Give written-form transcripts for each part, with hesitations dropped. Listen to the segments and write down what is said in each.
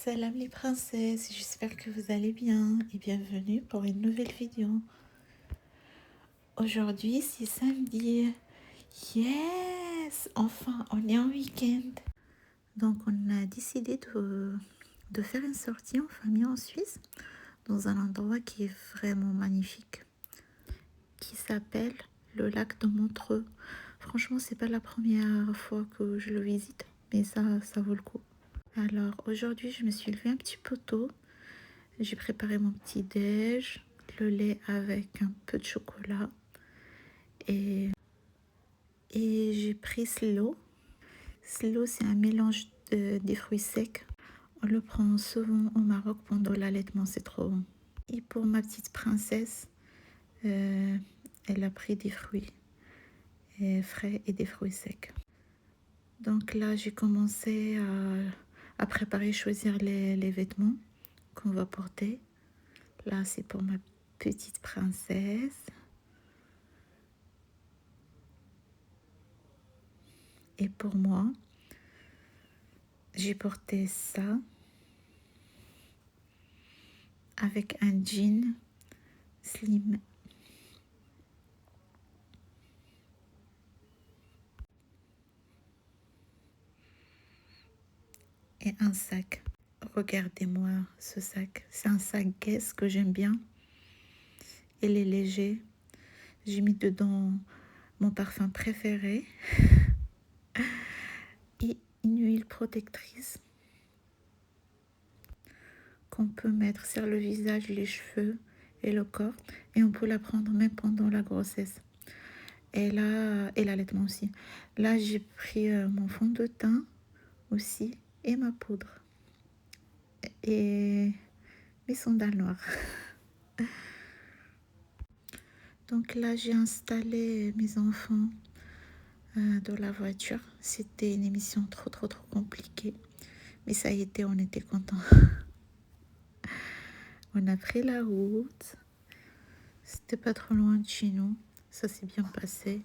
Salam les princesses, j'espère que vous allez bien et bienvenue pour une nouvelle vidéo. Aujourd'hui c'est samedi. Yes! Enfin, on est en week-end. Donc on a décidé de faire une sortie en famille en Suisse, dans un endroit qui est vraiment magnifique, qui s'appelle le lac de Montreux. Franchement, c'est pas la première fois que je le visite, mais ça vaut le coup. Alors aujourd'hui, je me suis levée un petit peu tôt. J'ai préparé mon petit déj, le lait avec un peu de chocolat et, j'ai pris Slow. Slow, c'est un mélange des fruits secs. On le prend souvent au Maroc pendant l'allaitement, c'est trop bon. Et pour ma petite princesse, elle a pris des fruits frais et des fruits secs. Donc là, j'ai commencé à préparer, choisir les vêtements qu'on va porter. Là, c'est pour ma petite princesse. Et pour moi, j'ai porté ça avec un jean slim et un sac. Regardez-moi ce sac. C'est un sac Guess que j'aime bien. Il est léger. J'ai mis dedans mon parfum préféré et une huile protectrice qu'on peut mettre sur le visage, les cheveux et le corps. Et on peut la prendre même pendant la grossesse. Et là, et l'allaitement aussi. Là, j'ai pris mon fond de teint aussi et ma poudre. Et mes sandales noires. Donc là, j'ai installé mes enfants dans la voiture. C'était une émission trop compliquée. Mais ça y était, on était contents. On a pris la route. C'était pas trop loin de chez nous. Ça s'est bien passé.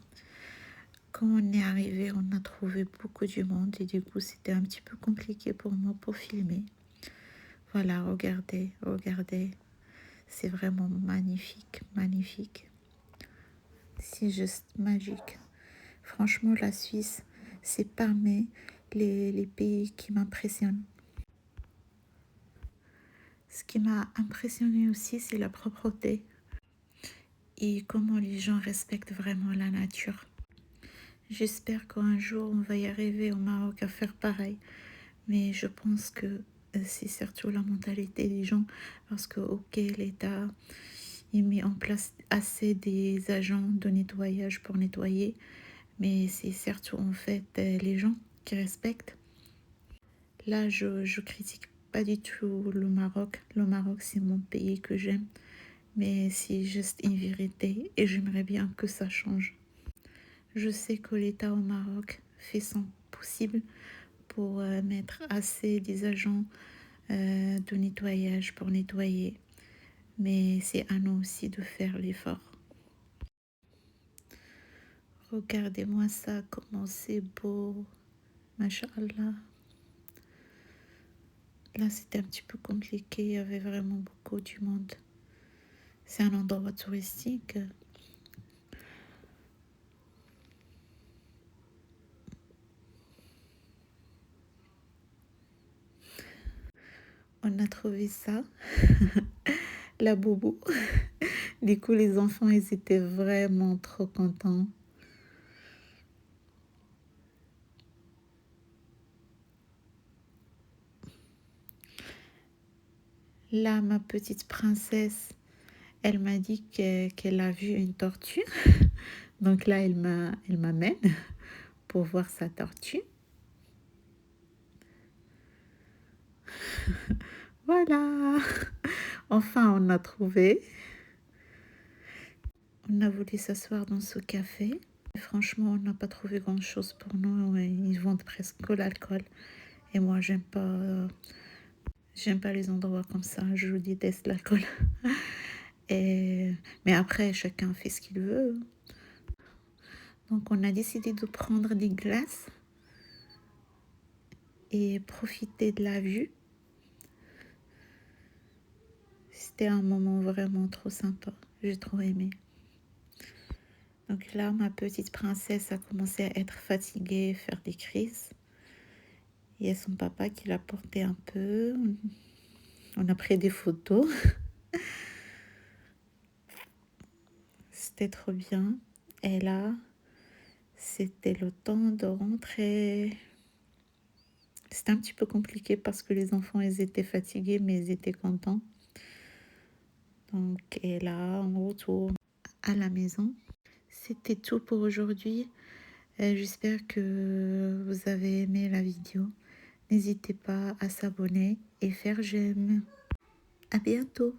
Quand on est arrivé, on a trouvé beaucoup de monde. Et du coup, c'était un petit peu compliqué pour moi pour filmer. Voilà, regardez. C'est vraiment magnifique. C'est juste magique. Franchement, la Suisse, c'est parmi les pays qui m'impressionnent. Ce qui m'a impressionné aussi, c'est la propreté et comment les gens respectent vraiment la nature. J'espère qu'un jour, on va y arriver au Maroc à faire pareil. Mais je pense que c'est surtout la mentalité des gens. Parce que, ok, l'État, il met en place assez des agents de nettoyage pour nettoyer. Mais c'est surtout en fait les gens qui respectent. Là, je critique pas du tout le Maroc. Le Maroc, c'est mon pays que j'aime. Mais c'est juste une vérité et j'aimerais bien que ça change. Je sais que l'État au Maroc fait son possible pour mettre assez des agents de nettoyage pour nettoyer. Mais c'est à nous aussi de faire l'effort. Regardez-moi ça, comment c'est beau. Masha'Allah. Là, c'était un petit peu compliqué. Il y avait vraiment beaucoup du monde. C'est un endroit touristique. On a trouvé ça. La boubou. Du coup, les enfants, ils étaient vraiment trop contents. Là, ma petite princesse, elle m'a dit qu'elle a vu une tortue. Donc là, elle m'amène pour voir sa tortue. Voilà. Enfin, on a trouvé. On a voulu s'asseoir dans ce café. Franchement, on n'a pas trouvé grand-chose pour nous. Ils vendent presque que l'alcool. Et moi, j'aime pas les endroits comme ça. Je déteste l'alcool. Mais après, chacun fait ce qu'il veut. Donc, on a décidé de prendre des glaces et profiter de la vue. C'était un moment vraiment trop sympa. J'ai trop aimé. Donc là, ma petite princesse a commencé à être fatiguée, faire des crises. Il y a son papa qui l'a portée un peu. On a pris des photos. C'était trop bien. Et là, c'était le temps de rentrer. C'était un petit peu compliqué parce que les enfants, ils étaient fatigués, mais ils étaient contents. Donc, et là, on retourne à la maison. C'était tout pour aujourd'hui. J'espère que vous avez aimé la vidéo. N'hésitez pas à s'abonner et faire j'aime. À bientôt.